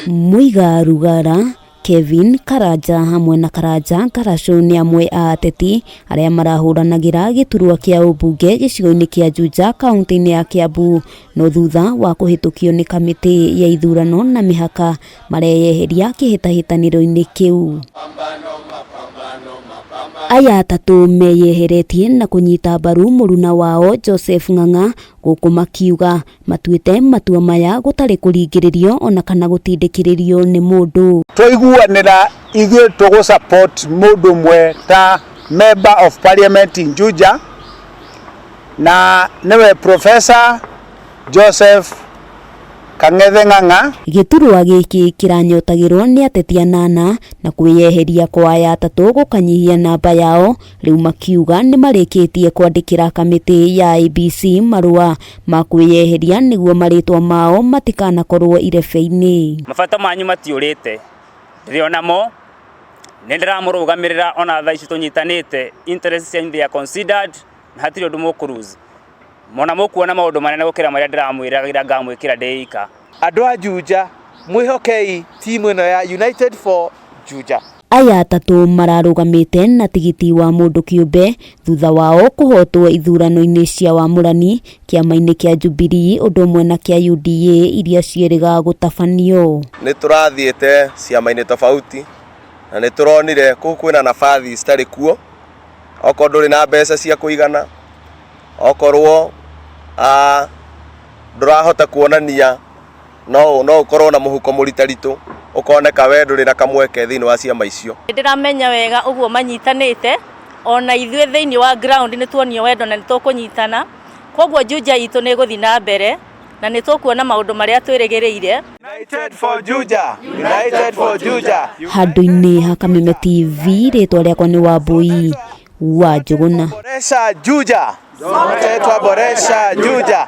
Muiga Rugara, Kevin Karanja hamwe na Karanja Karasho ni amwe a ateti aria marahuranagira giturwa kia ubunge gicigo-ini kia Juja kaunti-ini ya Kiambu no thutha wa kuhitukio ni kamiti ya ithurano na mihaka mareyeheria kihitahitaniro-ini kiu. Aya atatu meyeheretie na kunyita mbaru muruna wao Joseph Ng'ang'a guku makiuga matuite matua maya gutari kuringiririo ona kana gutindikiririo ni mundu. Twaiguanira ithuĩ tugu support mundu mwe ta member of parliament in Juja na niwe Professor Joseph Kang'ethe Ng'ang'a. Giturwa giki kiranyotagirwo ni ateti anana na kwiyeheria kwa aya atatu gukanyihia namba yao riu makiuga ni marikitie kwandikira kamiti ya IEBC marua ma kwiyeheria niguo maritwa mao matikanakorwo irebe-ini. Mabata manyu matiurite ndionamo nindiramurugamirira ona thaa ici tunyitanite interest cia they are considered na hatiri undu mukuruzi mona mukuona maundu manene gukira maria ndiramwiragira ngamwikira ndeika. Andu a Juja mwihokei timu ino ya United for Juja. Aya atatu mararugamite na tigiti wa mundu kiumbe thutha wao kuhotwo ithurano-ini cia wamurani kiama-ini kia Jubilee undu umwe na kia UDA iria cieriga gutabanio. Ni turathiete ciama-ini tofauti na ni turonire kwina nafathi citari kuo okorwo nduri na mbeca cia kuigana okorwo ndurahota kuonania no ukorwo na muhuko muritaritu ukoneka we nduri na kamweke thiini wa ciama icio. Ndiramenya wega uguo manyitanite ona ithuĩ thiini wa ground ni tuonio wendo na nitukunyitana koguo Juja itu ni guthi na mbere na nitukuona maundu maria twirigiriire. United for Juja, United for Juja. Handu-ini ha Kameme TV ritwa riakwa ni Wambui wa Njuguna. Boresha Juja, sote twaboresha Juja.